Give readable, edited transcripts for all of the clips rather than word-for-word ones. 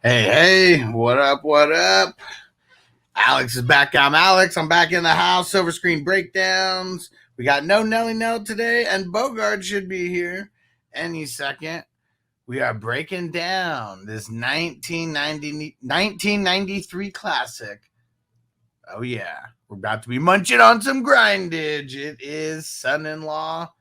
Hey, what up? What up? Alex is back. I'm Alex. I'm back in the house. Silver screen breakdowns. We got no Nelly Nell today, and Bogard should be here any second. We are breaking down this 1993 classic. Oh, yeah. We're about to be munching on some grindage. It is Son in Law.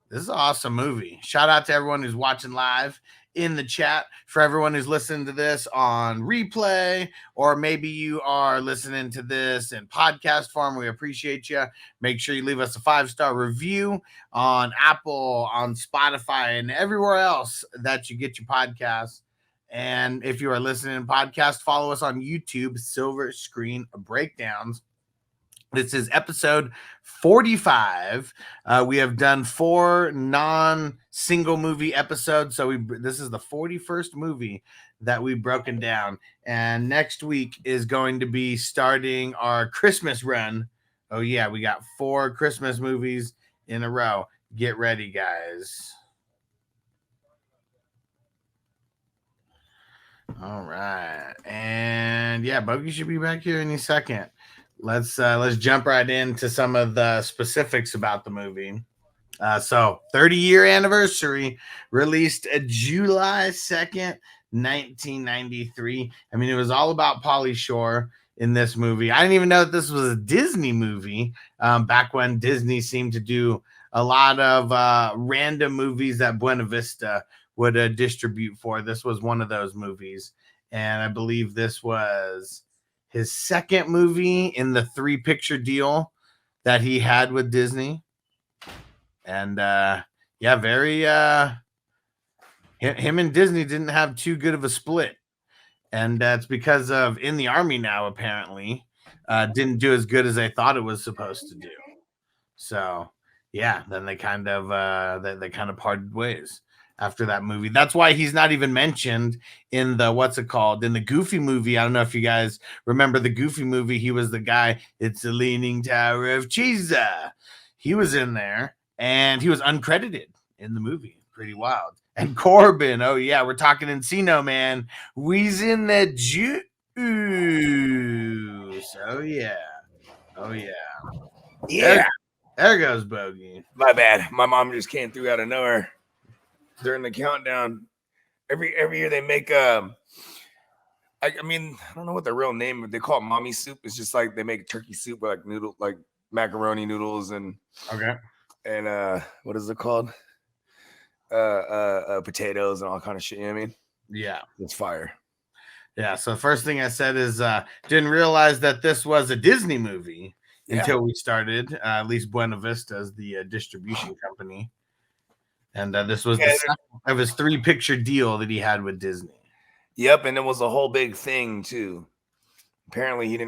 This is an awesome movie. Shout out to everyone who's watching live in the chat. For everyone who's listening to this on replay, or maybe you are listening to this in podcast form, we appreciate you. Make sure you leave us a 5-star review on Apple, on Spotify, and everywhere else that you get your podcasts. And if you are listening in podcast, follow us on YouTube, Silver Screen Breakdowns. This is episode 45. We have done 4 non-single movie episodes. So this is the 41st movie that we've broken down. And next week is going to be starting our Christmas run. Oh, yeah, we got 4 Christmas movies in a row. Get ready, guys. All right. And yeah, Bogey should be back here any second. Let's jump right into some of the specifics about the movie. So 30-year anniversary, released July 2nd, 1993. I mean, it was all about Pauly Shore in this movie. I didn't even know that this was a Disney movie back when Disney seemed to do a lot of random movies that Buena Vista would distribute for. This was one of those movies. And I believe this was his second movie in the 3-picture deal that he had with Disney. And yeah, very him and Disney didn't have too good of a split. And that's because of In the Army Now, apparently didn't do as good as they thought it was supposed to do. So yeah, then they kind of they kind of parted ways after that movie. That's why he's not even mentioned in the in the Goofy movie. I don't know if you guys remember the Goofy movie. He was the guy. It's the Leaning Tower of Cheese. He was in there, and he was uncredited in the movie. Pretty wild. And Corbin. Oh yeah, we're talking Encino Man. We's in the juice. Oh yeah. Oh yeah. Yeah. There goes Bogey. My bad. My mom just came through out of nowhere during the countdown. Every year they make I mean, I don't know what the real name, but they call it mommy soup. It's just like they make turkey soup with like macaroni noodles and what is it called? Potatoes and all kind of shit. You know what I mean? Yeah. It's fire. Yeah. So first thing I said is didn't realize that this was a Disney movie until we started. At least Buena Vista is the distribution company. And this was the second of his 3-picture deal that he had with Disney. Yep, and it was a whole big thing too. Apparently, he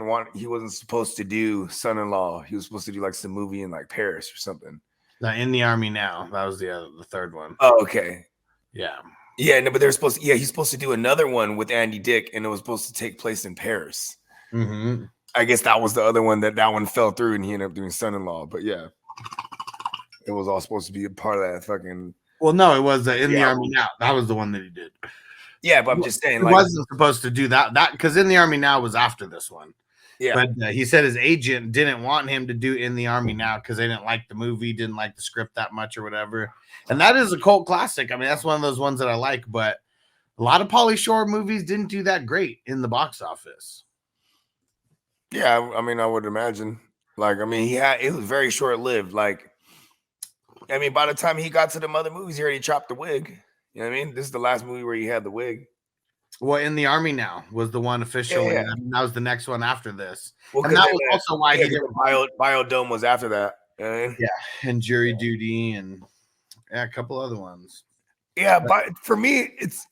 wasn't supposed to do Son-in-Law. He was supposed to do like some movie in like Paris or something. In the Army Now. That was the third one. Oh, okay. Yeah. Yeah, no, but they're supposed to. Yeah, he's supposed to do another one with Andy Dick, and it was supposed to take place in Paris. Mm-hmm. I guess that was the other one that one fell through, and he ended up doing Son-in-Law. But yeah, it was all supposed to be a part of that fucking. Well, no, it was In the Army Now. That was the one that he did. Yeah, but I'm just saying, he wasn't supposed to do that because In the Army Now was after this one. Yeah, but he said his agent didn't want him to do In the Army Now because they didn't like the movie, didn't like the script that much or whatever. And that is a cult classic. I mean, that's one of those ones that I like. But a lot of Pauly Shore movies didn't do that great in the box office. Yeah, I mean, I would imagine. Like, I mean, it was very short lived. Like, I mean, by the time he got to the other movies, he already chopped the wig. You know what I mean? This is the last movie where he had the wig. Well, In the Army Now was the one officially. Yeah. And that was the next one after this. Well, and that was also why he did Biodome was after that. You know what I mean? Yeah, and Jury Duty and a couple other ones. Yeah, but for me, it's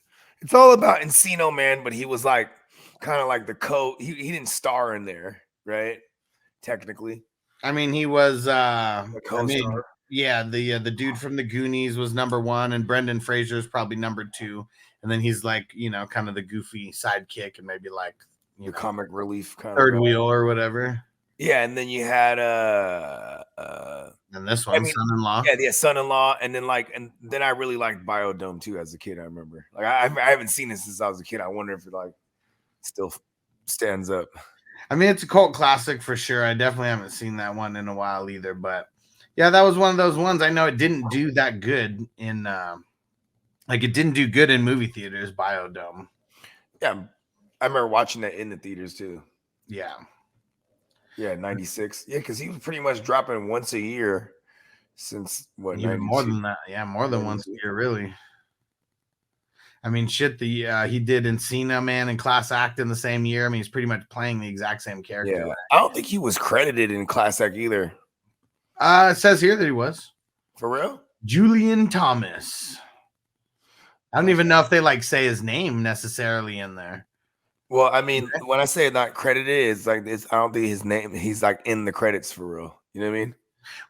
all about Encino Man, but he was like kind of like the he didn't star in there, right? Technically. I mean, he was the co-star. Yeah, the dude from the Goonies was number 1, and Brendan Fraser is probably number 2, and then he's like, kind of the goofy sidekick, and maybe like the comic relief kind third wheel or whatever. Yeah, and then you had And this one, Son-in-Law. yeah, Son-in-Law, and then I really liked Biodome too as a kid. I remember, like, I haven't seen it since I was a kid. I wonder if it like still stands up. I mean, it's a cult classic for sure. I definitely haven't seen that one in a while either, but yeah, that was one of those ones. I know it didn't do that good in like it didn't do good in movie theaters. Biodome. Yeah, I remember watching that in the theaters too. Yeah. Yeah, 96. Yeah, because he was pretty much dropping once a year since what, Even 92? more than that. Yeah, more than once a year, really. I mean, shit, he did Encina Man and Class Act in the same year. I mean, he's pretty much playing the exact same character. Yeah, I don't think he was credited in Class Act either. It says here that he was. For real? Julian Thomas. I don't even know if they like say his name necessarily in there. Well, I mean, when I say not credited, it's like I don't think his name. He's like in the credits for real. You know what I mean?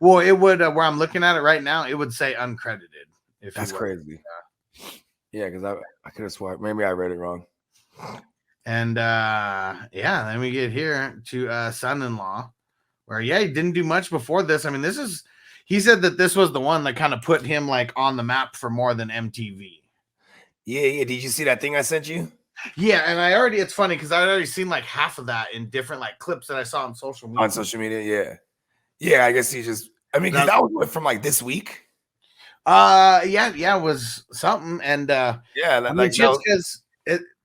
Well, it would where I'm looking at it right now. It would say uncredited. If that's crazy. Yeah, because I could have sworn maybe I read it wrong. And yeah, then we get here to Son-in-Law, where he didn't do much before this. I mean, he said that this was the one that kind of put him like on the map for more than MTV. Yeah. Did you see that thing I sent you? Yeah, and it's funny because I'd already seen like half of that in different like clips that I saw on social media. On social media, yeah. Yeah, I guess he just, I mean, that was from like this week. Yeah, it was something. And yeah, I mean, just because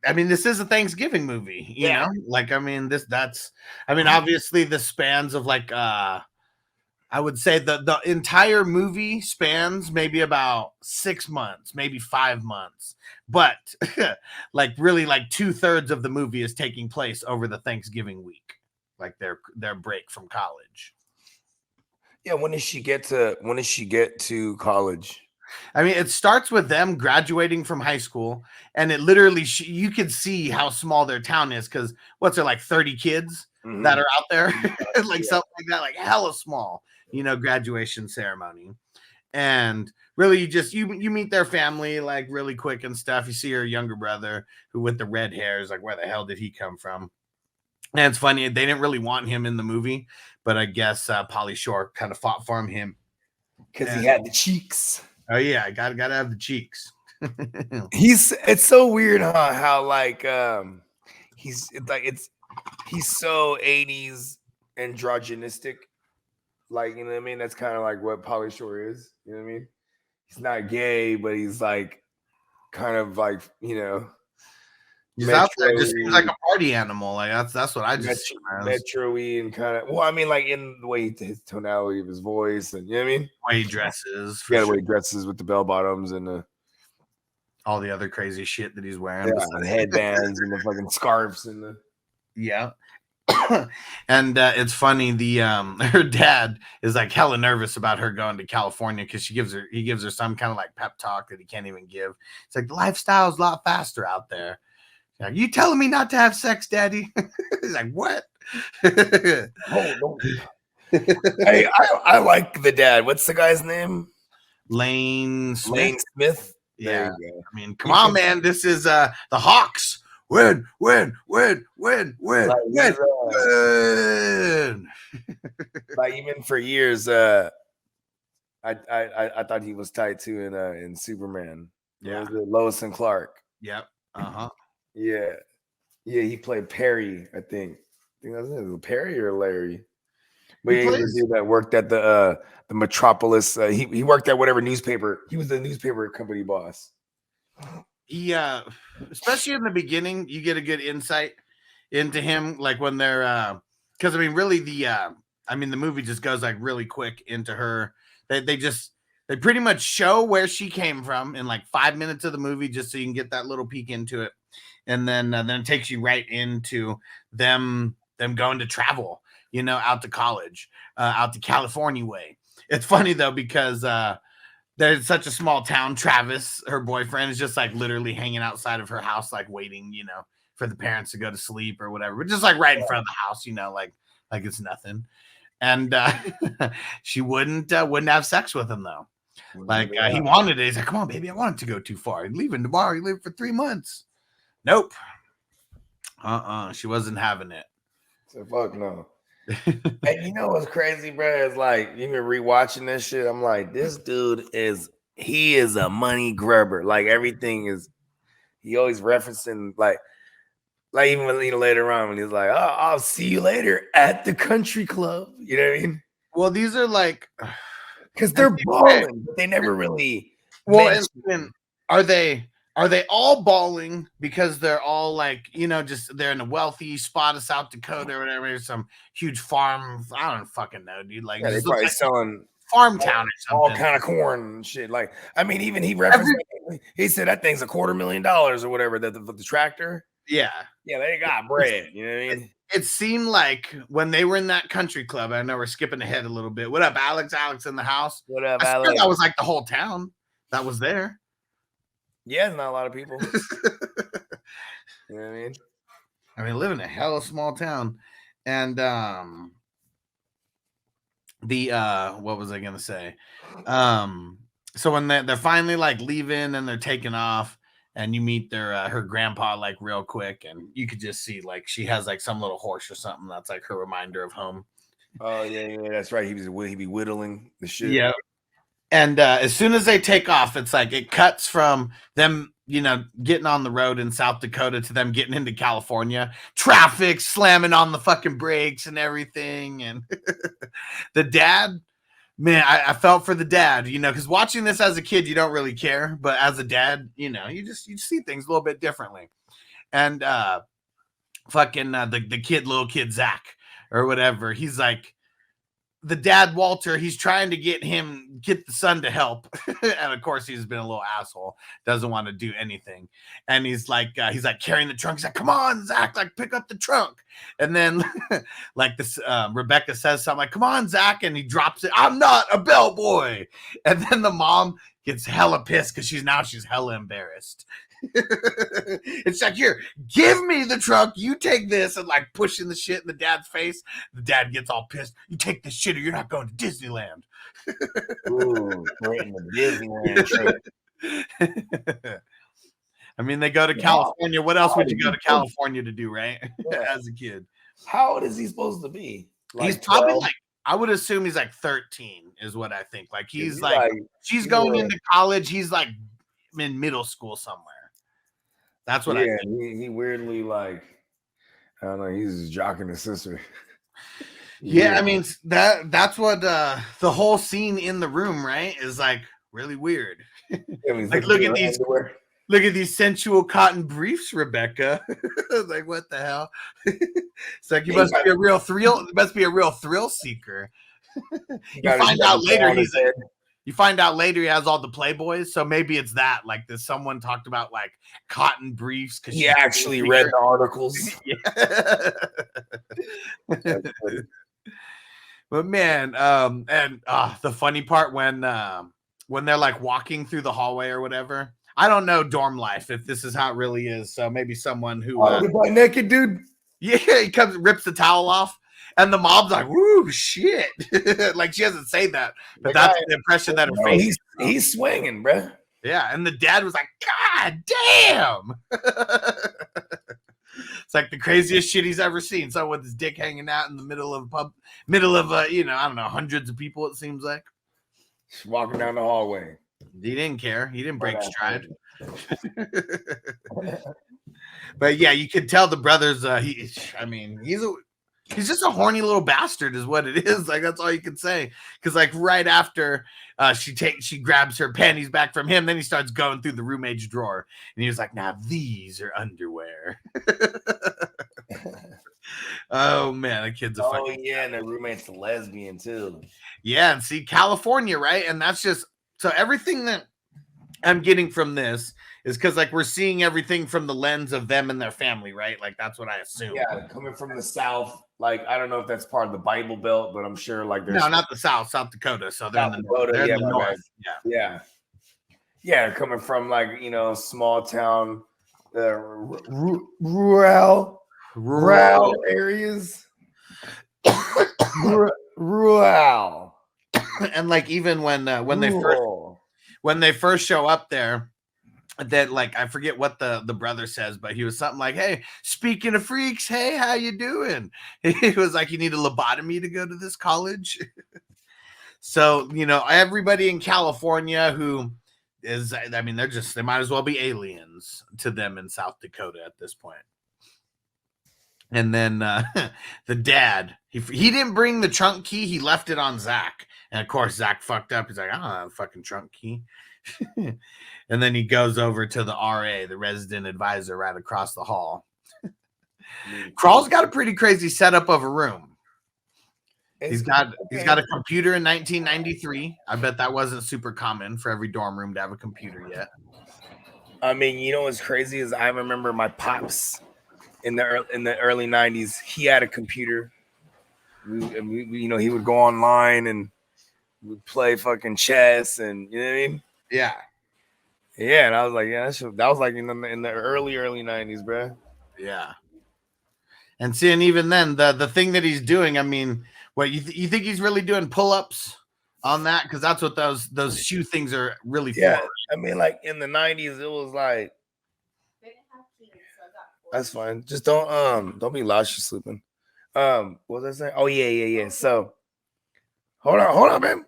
I mean, this is a Thanksgiving movie, you know? Like, I mean, obviously the spans of like I would say the entire movie spans maybe about 6 months, maybe 5 months. But like really like 2/3 of the movie is taking place over the Thanksgiving week, like their break from college. Yeah, when does she get to college? I mean, it starts with them graduating from high school, and it literally you could see how small their town is because what's there like 30 kids that are out there, like something like that, like hella small, you know, graduation ceremony. And really, you meet their family like really quick and stuff. You see her younger brother who with the red hair is like, where the hell did he come from? And it's funny, they didn't really want him in the movie, but I guess Pauly Shore kind of fought for him because he had the cheeks. Oh yeah, gotta have the cheeks. It's so weird, huh? How like he's so 80s androgynistic. Like, you know what I mean? That's kind of like what Pauly Shore is. You know what I mean? He's not gay, but he's like kind of like, you know, he's out there, just seems like a party animal. Like that's what I just metro-y and kind of, well, I mean, like in the way his tonality of his voice, and you know what I mean? The way he dresses. Yeah, the way he dresses with the bell bottoms and all the other crazy shit that he's wearing. Yeah, the headbands and the fucking scarves and the and it's funny, her dad is like hella nervous about her going to California because he gives her some kind of like pep talk that he can't even give. It's like the lifestyle's a lot faster out there. Like, you telling me not to have sex, Daddy? He's like, what? Oh, hey, I like the dad. What's the guy's name? Lane Smith. Lane Smith. Yeah. I mean, come on, man. This is the Hawks. Win. Like even for years, I thought he was tight too in Superman. Yeah, Lois and Clark. Yep. Yeah. He played Perry. I think that's it. Perry or Larry. But he was the dude that worked at the Metropolis. He worked at whatever newspaper. He was the newspaper company boss. Yeah, especially in the beginning, you get a good insight into him, like when they're because I mean, really the movie just goes like really quick into her. They pretty much show where she came from in like 5 minutes of the movie, just so you can get that little peek into it, and then it takes you right into them going to travel, you know, out to college, out to California way. It's funny though because there's such a small town. Travis, her boyfriend, is just like literally hanging outside of her house, like waiting, you know, for the parents to go to sleep or whatever, but just like right in front of the house, you know, like it's nothing. And she wouldn't have sex with him though. Like he wanted it. He's like, come on, baby, I want it to go too far. You're leaving tomorrow. You leave for 3 months. Nope. She wasn't having it. So fuck no. And you know what's crazy, bro? It's like even rewatching this shit. I'm like, this dude he is a money grubber. Like everything is. He always referencing like even when later on when he's like, "Oh, I'll see you later at the country club." You know what I mean? Well, these are like Because they're balling, but they never really. Well, and are they all balling because they're all like, just they're in a wealthy spot of South Dakota or whatever, some huge farm. I don't fucking know, dude. Like, they're just probably like selling farm town or all something. kind of corn and shit. Like, I mean, even he referenced. He said that thing's $250,000 or whatever. The tractor. Yeah, they got bread. You know what I mean? It seemed like when they were in that country club. I know we're skipping ahead a little bit. What up, Alex? Alex in the house. What up, I Alex? that was like the whole town that was there. Yeah, not a lot of people. You know what I mean? I mean, live in a hella small town. And what was I gonna say? So when they're finally like leaving and they're taking off, and you meet her grandpa like real quick, and you could just see like she has like some little horse or something that's like her reminder of home. Oh yeah, that's right. He'd be whittling the shit. Yeah. And as soon as they take off, it's like it cuts from them, getting on the road in South Dakota to them getting into California. Traffic slamming on the fucking brakes and everything. And the dad, man, I felt for the dad, because watching this as a kid, you don't really care. But as a dad, you see things a little bit differently. And the little kid, Zack or whatever, he's like, the dad Walter, he's trying to get the son to help, and of course he's been a little asshole, doesn't want to do anything, and he's like carrying the trunk. He's like, "Come on, Zack, like pick up the trunk," and then like this Rebecca says something like, "Come on, Zack," and he drops it. "I'm not a bellboy," and then the mom gets hella pissed because she's hella embarrassed. It's like, "Here, give me the trunk, you take this," and like pushing the shit in the dad's face. The dad gets all pissed. "You take this shit or you're not going to Disneyland." Ooh, right in the Disneyland trip. I mean, they go to California. What else would you go to California to do, right? Yeah. As a kid. How old is he supposed to be? Like he's probably 12? I would assume he's like 13 is what I think. Like he's like she's going into college. He's like in middle school somewhere. That's what I think. He weirdly like, I don't know, he's just jocking his sister. Yeah, I mean that's what the whole scene in the room, right, is like really weird. Like look at these sensual cotton briefs, Rebecca. Like what the hell? It's like you must be a real thrill seeker. You find out later he has all the Playboys, so maybe it's that. Like there's someone talked about like cotton briefs because he actually read the articles. Yeah. But man, and the funny part when they're like walking through the hallway or whatever. I don't know dorm life if this is how it really is. So maybe someone who naked dude. Yeah, he rips the towel off. And the mom's like, "Woo, shit!" Like she hasn't said that, but that's the impression that her face. He's swinging, bro. Yeah, and the dad was like, "God damn!" It's like the craziest shit he's ever seen. So with his dick hanging out in the middle of I don't know, hundreds of people. It seems like just walking down the hallway. He didn't care. He didn't break stride. But yeah, you could tell the brothers. He's just a horny little bastard is what it is. Like that's all you can say. Because like right after she grabs her panties back from him, then he starts going through the roommate's drawer and he was like, "Now these are underwear." Oh man, that kid's a and the roommate's a lesbian too. Yeah, and see California, right? And that's just so everything that I'm getting from this is because like we're seeing everything from the lens of them and their family, right? Like that's what I assume. Yeah, coming from the South. Like, I don't know if that's part of the Bible Belt, but I'm sure like there's not the South Dakota. So they're in the north. They're in the north. Yeah, coming from like, small town, rural areas. Rural. And like even when they first show up there, that, like, I forget what the brother says, but he was something like, "Hey, speaking of freaks, hey, how you doing?" He was like, "You need a lobotomy to go to this college." So, you know, everybody in California who is, I mean, they might as well be aliens to them in South Dakota at this point. And then the dad, he didn't bring the trunk key. He left it on Zack. And of course, Zack fucked up. He's like, I don't have a fucking trunk key. And then he goes over to the RA, the resident advisor, right across the hall. Crawl's got a pretty crazy setup of a room. He's got a computer in 1993. I bet that wasn't super common for every dorm room to have a computer yet. I mean, you know what's crazy is I remember my pops in the early 90s. He had a computer. We you know, he would go online and we'd play fucking chess, and you know what I mean? Yeah. Yeah, and I was like, yeah, that was like in the early 90s, bro. Yeah. And seeing even then the thing that he's doing, I mean, what you think he's really doing pull-ups on that? Because that's what those shoe things are really for. I mean, like in the 90s, it was like, that's fine. Just don't be loud. She's sleeping. What was I saying? Oh yeah. So hold on, man.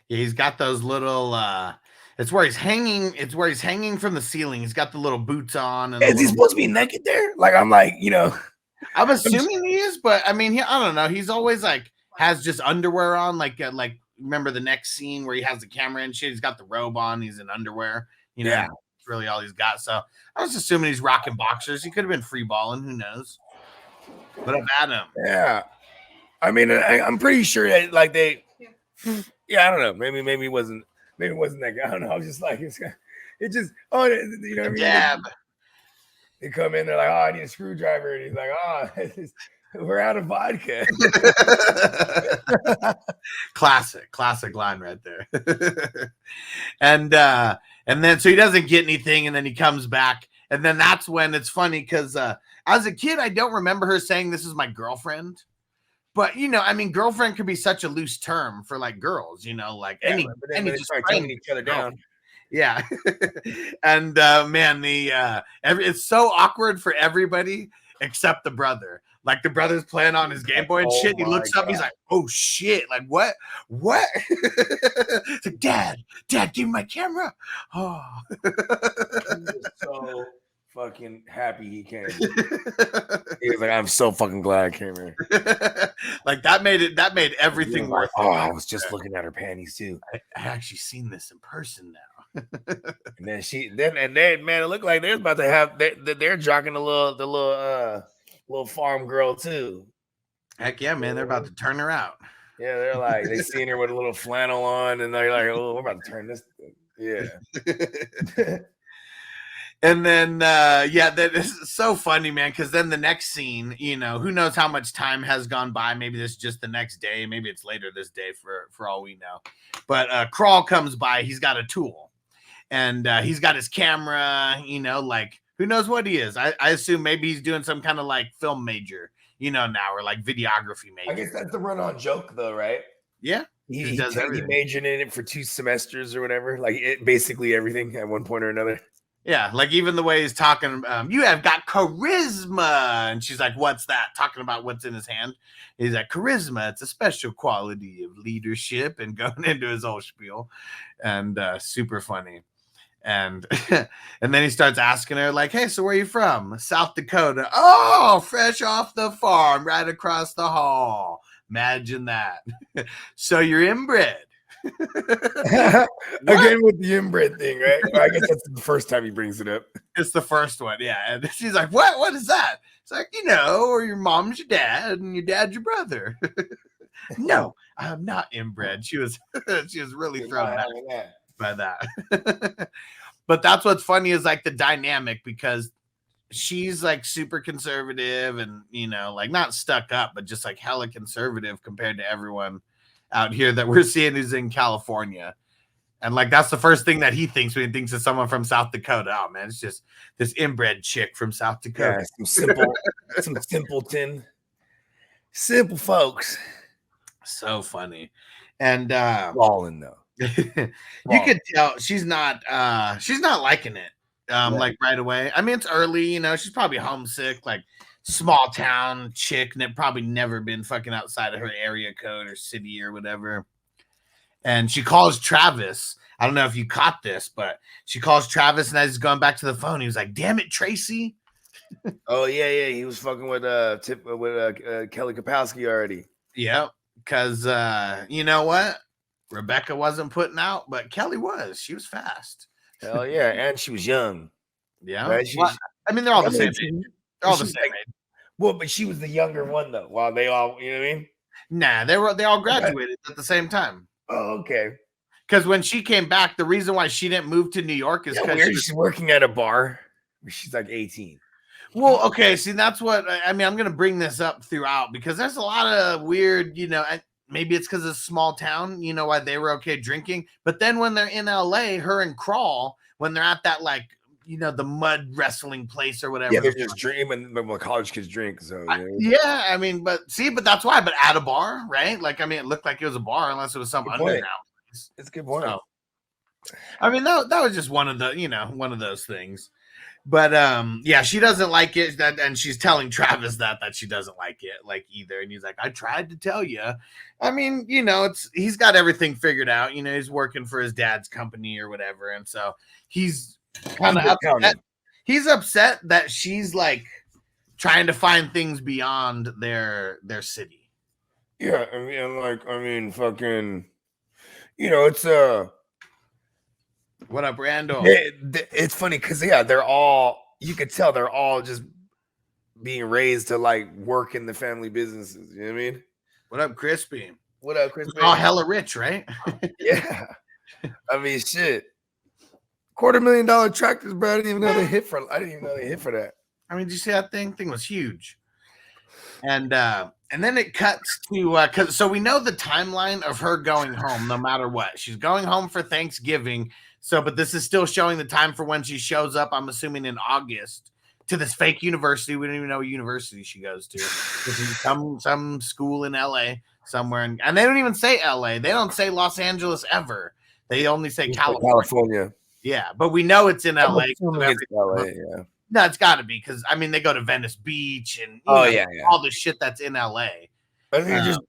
Yeah, he's got those little it's where he's hanging from the ceiling. He's got the little boots on. And is he supposed to be naked there? Like, I'm like, you know, I'm assuming he is, but I mean, I don't know. He's always like has just underwear on, like remember the next scene where he has the camera and shit. He's got the robe on. He's in underwear. You know, That's really all he's got. So I was assuming he's rocking boxers. He could have been free balling. Who knows? But I've had him. Yeah, I mean, I'm pretty sure that like they. Yeah, I don't know. Maybe it wasn't that guy. I don't know. I was just like, it just, oh, you know what I mean? Jab. They come in, they're like, oh, I need a screwdriver. And he's like, oh, we're out of vodka. Classic line right there. And then so he doesn't get anything, and then he comes back. And then that's when it's funny because as a kid, I don't remember her saying this is my girlfriend. But, you know, I mean, girlfriend could be such a loose term for like girls, you know, like any just start telling each other down. Yeah. And man, it's so awkward for everybody except the brother. Like the brother's playing on his Game Boy and shit. He looks up, he's like, oh shit, like what? It's like, Dad, give me my camera. Oh. So fucking happy he came. He was like, I'm so fucking glad I came here. Like that made everything worth it. Oh, I was just looking at her panties too. I actually seen this in person now. And then man, it looked like they're about to have they're jogging the little farm girl too. Heck yeah, man, they're about to turn her out. Yeah, they're like they seen her with a little flannel on, and they're like, oh, we're about to turn this. Yeah. And then, that is so funny, man, because then the next scene, you know, who knows how much time has gone by. Maybe this is just the next day. Maybe it's later this day for all we know. But Crawl comes by. He's got a tool. And he's got his camera, you know, like, who knows what he is. I assume maybe he's doing some kind of, like, film major, you know, now, or, like, videography major. I guess that's the run-on joke, though, right? Yeah. He majored in it for 2 semesters or whatever. Like, basically everything at one point or another. Yeah, like even the way he's talking, you have got charisma. And she's like, what's that? Talking about what's in his hand. He's like, charisma, it's a special quality of leadership, and going into his whole spiel. And super funny. And and then he starts asking her, like, hey, so where are you from? South Dakota. Oh, fresh off the farm, right across the hall. Imagine that. So you're inbred. Again with the inbred thing, right? I guess that's the first time he brings it up. It's the first one, yeah. And she's like, what is that? It's like, you know, or your mom's your dad and your dad's your brother. No, I'm not inbred. She was really thrown out by that. But that's what's funny is like the dynamic, because she's like super conservative and, you know, like not stuck up, but just like hella conservative compared to everyone out here that we're seeing who's in California. And like that's the first thing that he thinks when he thinks of someone from South Dakota. Oh man, it's just this inbred chick from South Dakota. Yeah, some simpleton, simple folks. So funny. And balling though. You could tell she's not liking it. Like right away. I mean, it's early, you know, she's probably homesick, like small town chick that probably never been fucking outside of her area code or city or whatever. And she calls Travis. I don't know if you caught this, but she calls Travis, and as he's going back to the phone, he was like, "Damn it, Tracy." Oh yeah, he was fucking with Kelly Kapowski already. Yep, because you know what? Rebecca wasn't putting out, but Kelly was. She was fast. Hell yeah, and she was young. Yeah, right? well, I mean, they're all the same age. They're all the same age. Well, but she was the younger one though. While they all, you know what I mean? Nah, they all graduated at the same time. Oh, okay. Because when she came back, the reason why she didn't move to New York is because she's working at a bar. She's like 18. Well, okay, see, that's what I mean. I'm going to bring this up throughout because there's a lot of weird, you know, maybe it's because it's a small town, you know, why they were okay drinking. But then when they're in LA, her and Crawl, when they're at that, like, you know, the mud wrestling place or whatever. Yeah, they're just dreaming when college kids drink. So, yeah, I mean, but that's why. But at a bar, right? Like, I mean, it looked like it was a bar unless it was some underground place. It's a good point. So, I mean, that was just one of the, you know, one of those things. But yeah, she doesn't like it, and she's telling Travis that she doesn't like it, like either. And he's like, "I tried to tell you." I mean, you know, he's got everything figured out. You know, he's working for his dad's company or whatever, and so he's kind of upset. He's upset that she's like trying to find things beyond their city. Yeah, I mean, fucking, you know, it's What up, Randall? It's funny because they're all, you could tell they're all just being raised to like work in the family businesses. You know what I mean? What up, Crispy? What up, Crispy? All hella rich, right? Yeah. I mean, shit. $250,000 tractors, bro. I didn't even know they hit for that. I mean, did you see that thing? Thing was huge. And then it cuts to so we know the timeline of her going home no matter what. She's going home for Thanksgiving. So, but this is still showing the time for when she shows up, I'm assuming in August, to this fake university. We don't even know what university she goes to. This is some school in LA somewhere. And they don't even say LA. They don't say Los Angeles ever. They only say California. Yeah, but we know it's in LA. It's LA, yeah. No, it's got to be because I mean they go to Venice Beach and all the shit that's in LA. I think just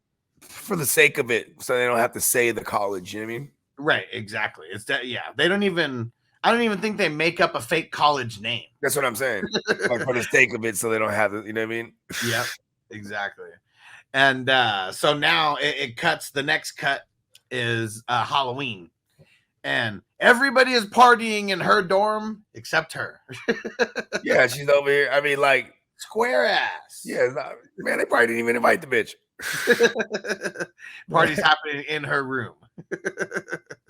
for the sake of it, so they don't have to say the college. You know what I mean? Right, exactly. It's that. Yeah, they don't even. I don't even think they make up a fake college name. That's what I'm saying. Like for the sake of it, so they don't have to. You know what I mean? Yep, exactly. And so now it cuts. The next cut is Halloween. And everybody is partying in her dorm except her. Yeah, she's over here. I mean, like square ass. Yeah, man, they probably didn't even invite the bitch. Party's happening in her room.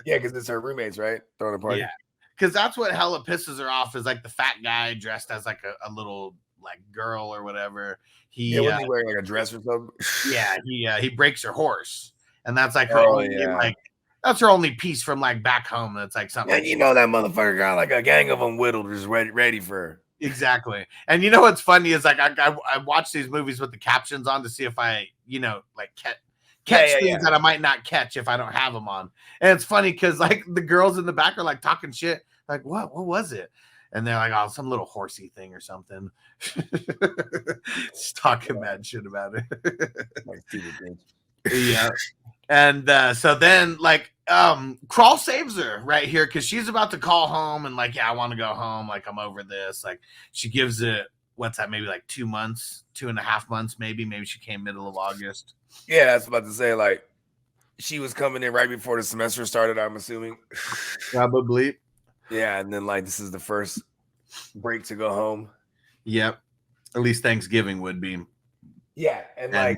Yeah, because it's her roommates, right? Throwing a party. Yeah, because that's what hella pisses her off is like the fat guy dressed as like a little like girl or whatever. Wasn't he wearing like a dress or something? Yeah, he breaks her horse, and that's like her only like. That's her only piece from like back home. That's like something. And you know that motherfucker got like a gang of them whittled, just ready for her. Exactly. And you know what's funny is like I watch these movies with the captions on to see if I like catch things that I might not catch if I don't have them on. And it's funny because like the girls in the back are like talking shit. Like what was it? And they're like, oh, some little horsey thing or something. Just talking mad shit about it. Like stupid bitch. Yeah. And so then like Crawl saves her right here because she's about to call home and like, yeah, I want to go home. Like, I'm over this. Like, she gives it, what's that, maybe like 2 months, 2.5 months, maybe. Maybe she came middle of August. Yeah, that's about to say, like, she was coming in right before the semester started, I'm assuming. Probably. Yeah, and then like this is the first break to go home. Yep. At least Thanksgiving would be. Yeah, and like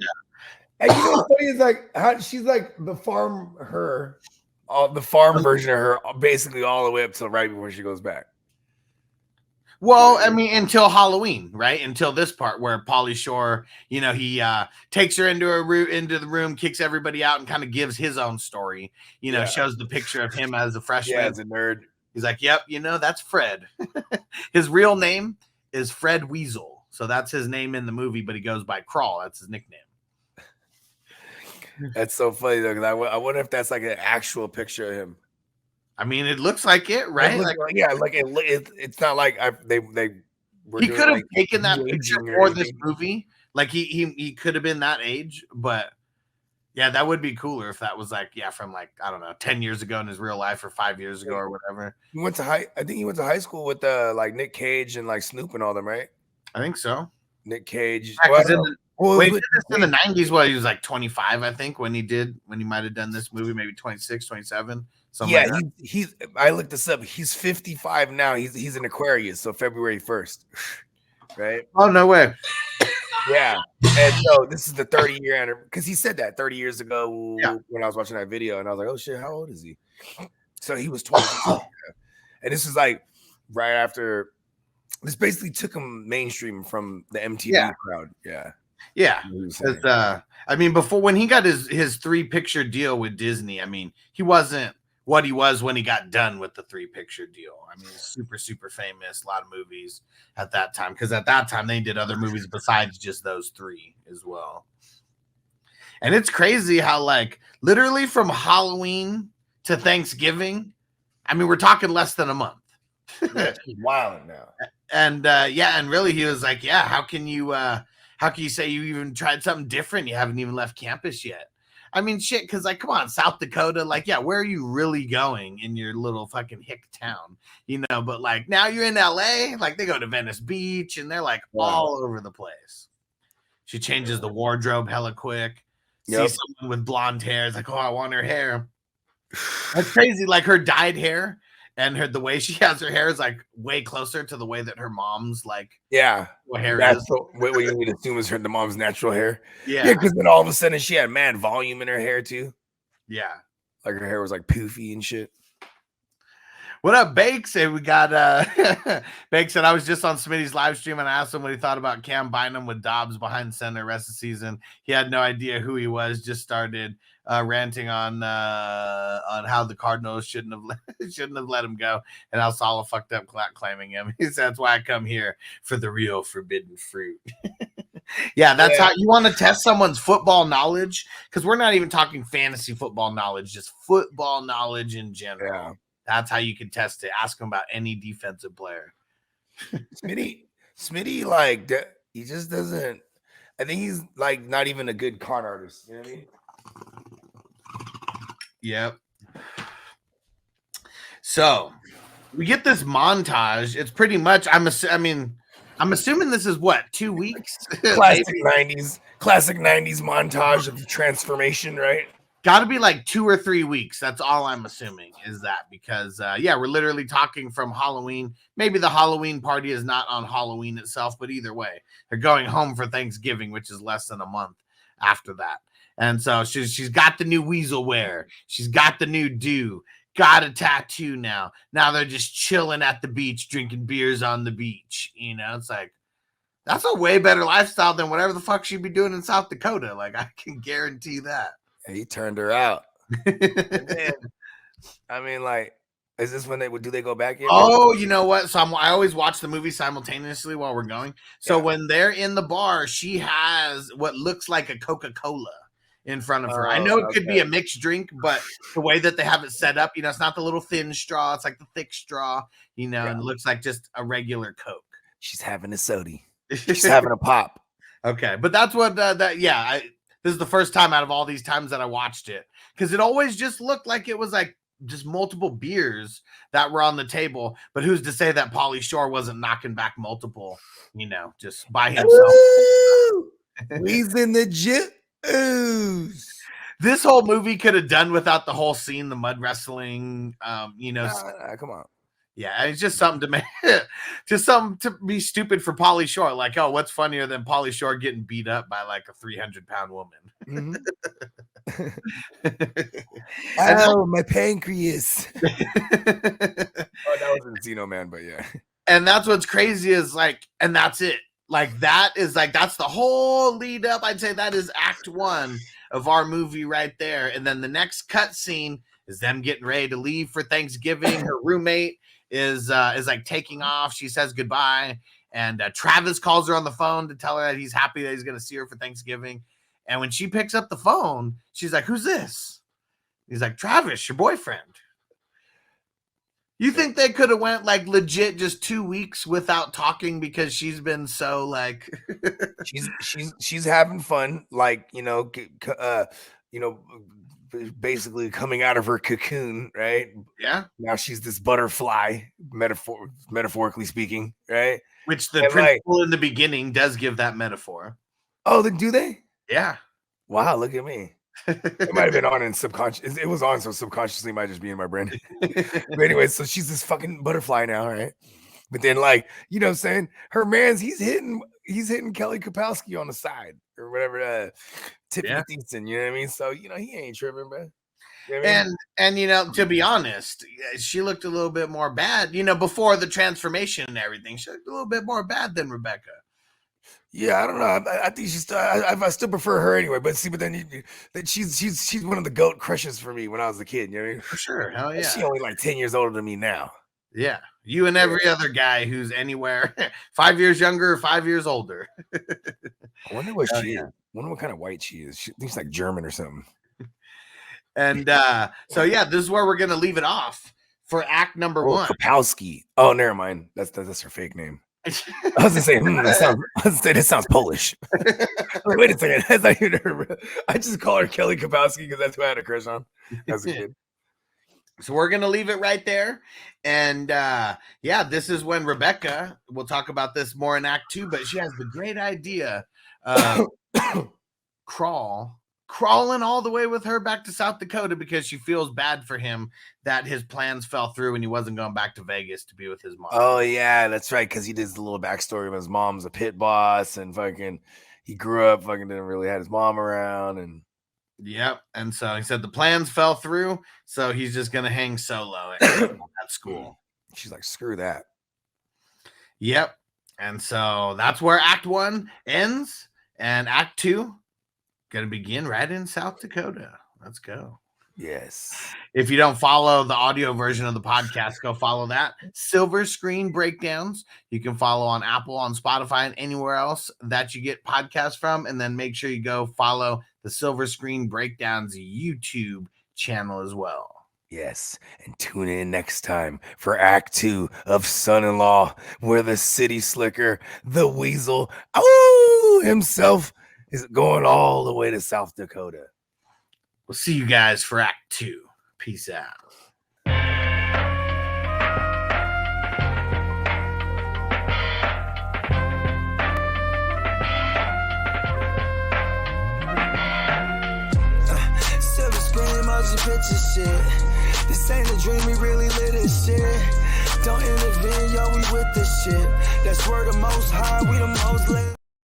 and you know what's funny is like how she's like the farm version of her basically all the way up till right before she goes back. Well, I mean, until Halloween, right? Until this part where Pauly Shore, he takes her into the room, kicks everybody out, and kind of gives his own story. Shows the picture of him as a freshman. Yeah, as a nerd. He's like, yep, that's Fred. His real name is Fred Weasel. So that's his name in the movie, but he goes by Crawl. That's his nickname. That's so funny though, because I wonder if that's like an actual picture of him. I mean, it looks like it, right? Like, Yeah, like it's not like they were he doing could have like taken that picture de-aging or for this anything. movie. Like he could have been that age, but yeah, that would be cooler if that was like, yeah, from like, I don't know, 10 years ago in his real life or 5 years ago or whatever. He went to I think he went to high school with like Nick Cage and like Snoop and all them, right? I think so. Nick Cage. Yeah, Well, 'cause well, he did this in the 90s. Well, he was like 25, I think, when he might have done this movie, maybe 26, 27. Yeah, Like he's I looked this up. He's 55 now. He's an Aquarius, so February 1st. Right? Oh, no way. Yeah. And so this is the 30-year anniversary, because he said that 30 years ago when I was watching that video, and I was like, oh shit, how old is he? So he was 20. And this is like right after this basically took him mainstream from the MTV crowd. Yeah. Yeah. I mean, before, when he got his 3-picture deal with Disney, I mean, he wasn't what he was when he got done with the 3-picture deal. I mean, super, super famous, a lot of movies at that time. Because at that time, they did other movies besides just those 3 as well. And it's crazy how, like, literally from Halloween to Thanksgiving, I mean, we're talking less than a month. It's wild now. And and really he was like, yeah, how can you say you even tried something different? You haven't even left campus yet. I mean, shit, because like, come on, South Dakota, like, yeah, where are you really going in your little fucking hick town? You know, but like now you're in LA, like they go to Venice Beach and they're like all over the place. She changes the wardrobe hella quick. Sees someone with blonde hair, it's like, oh, I want her hair. That's crazy. Like her dyed hair and the way she has her hair is like way closer to the way that her mom's like hair is. What you would assume is the mom's natural hair. Yeah, because then all of a sudden she had mad volume in her hair too. Yeah, like her hair was like poofy and shit. What up, Bakes? Hey, we got Bakes said I was just on Smitty's live stream and I asked him what he thought about Cam Bynum with Dobbs behind center rest of the season. He had no idea who he was. Just started ranting on how the Cardinals shouldn't have let him go and how Saleh fucked up claiming him. He said that's why I come here, for the real forbidden fruit. That's how you want to test someone's football knowledge, because we're not even talking fantasy football knowledge, just football knowledge in general. Yeah. That's how you can test it. Ask him about any defensive player. Smitty, like, he just doesn't. I think he's like not even a good con artist. You know what I mean? Yep. So we get this montage. It's pretty much. I'm assuming this is what, 2 weeks. Classic '90s montage of transformation, right? Got to be like 2 or 3 weeks. That's all I'm assuming is that, because we're literally talking from Halloween. Maybe the Halloween party is not on Halloween itself, but either way, they're going home for Thanksgiving, which is less than a month after that. And so she's got the new Weasel wear. She's got the new do. Got a tattoo now. Now they're just chilling at the beach, drinking beers on the beach. You know, it's like, that's a way better lifestyle than whatever the fuck she'd be doing in South Dakota. Like, I can guarantee that. He turned her out. Then, I mean, like, is this when do they go back in? Oh, you know what? So I always watch the movie simultaneously while we're going. So when they're in the bar, she has what looks like a Coca-Cola in front of her. I know it could be a mixed drink, but the way that they have it set up, you know, it's not the little thin straw. It's like the thick straw, you know, and it looks like just a regular Coke. She's having a soda. She's having a pop. Okay. But that's what this is the first time out of all these times that I watched it, because it always just looked like it was like just multiple beers that were on the table. But who's to say that Pauly Shore wasn't knocking back multiple, you know, just by himself? He's in the juice. This whole movie could have done without the whole scene, the mud wrestling. Come on. Yeah, it's just something to make, just something to be stupid for Pauly Shore. Like, oh, what's funnier than Pauly Shore getting beat up by like a 300-pound woman? Oh, my pancreas. That was Encino Man, but yeah. And that's what's crazy is like, and that's it. Like, that is like, that's the whole lead up. I'd say that is act 1 of our movie right there. And then the next cut scene is them getting ready to leave for Thanksgiving. Her roommate is like taking off. She says goodbye, and Travis calls her on the phone to tell her that he's happy that he's going to see her for Thanksgiving. And when she picks up the phone, she's like, "Who's this?" He's like, "Travis, your boyfriend." You think they could have went like legit just 2 weeks without talking because she's been so like she's having fun, like, basically coming out of her cocoon, right? Yeah. Now she's this butterfly, metaphorically speaking, right? Which the principal in the beginning does give that metaphor. Oh, then do they? Yeah. Wow, look at me. It might have been on in subconscious. It was on, so subconsciously it might just be in my brain. But anyway, so she's this fucking butterfly now, right? But then, like, you know what I'm saying? Her man's he's hitting Kelly Kapowski on the side or whatever, Tiffany Thiessen, you know what I mean? So, he ain't tripping, bro. You know what I mean? And to be honest, she looked a little bit more bad, before the transformation and everything. She looked a little bit more bad than Rebecca. Yeah, I don't know. I think she's. I still prefer her anyway. But then she's one of the GOAT crushes for me when I was a kid. You know what I mean? For sure, hell yeah. She's only like 10 years older than me now. Yeah, you and every other guy who's anywhere 5 years younger or 5 years older. I wonder what she is. I wonder what kind of white she is. She thinks like German or something. And so yeah, this is where we're gonna leave it off for act number 1. Kapowski. Oh, never mind. That's her fake name. I was gonna say, that sounds Polish. Like, wait a second, that's not even her. I just call her Kelly Kapowski because that's who I had a crush on as a kid. So we're gonna leave it right there, and this is when Rebecca. We'll talk about this more in Act 2, but she has the great idea of crawling all the way with her back to South Dakota because she feels bad for him that his plans fell through and he wasn't going back to Vegas to be with his mom. Oh yeah, that's right. Because he did the little backstory of his mom's a pit boss and fucking he grew up fucking didn't really have his mom around and yep. And so he said the plans fell through, so he's just gonna hang solo at school. She's like, screw that. Yep. And so that's where Act 1 ends, and Act 2 going to begin right in South Dakota. Let's go. Yes. If you don't follow the audio version of the podcast, go follow that. Silver Screen Breakdowns. You can follow on Apple, on Spotify, and anywhere else that you get podcasts from. And then make sure you go follow the Silver Screen Breakdowns YouTube channel as well. Yes. And tune in next time for Act 2 of Son-in-Law, where the city slicker, the Weasel, himself is going all the way to South Dakota. We'll see you guys for Act 2. Peace out. Silver screen, motion picture shit. This ain't a dream, we really lit this shit. Don't intervene, yo, we with this shit. That's where the most high, we the most lit.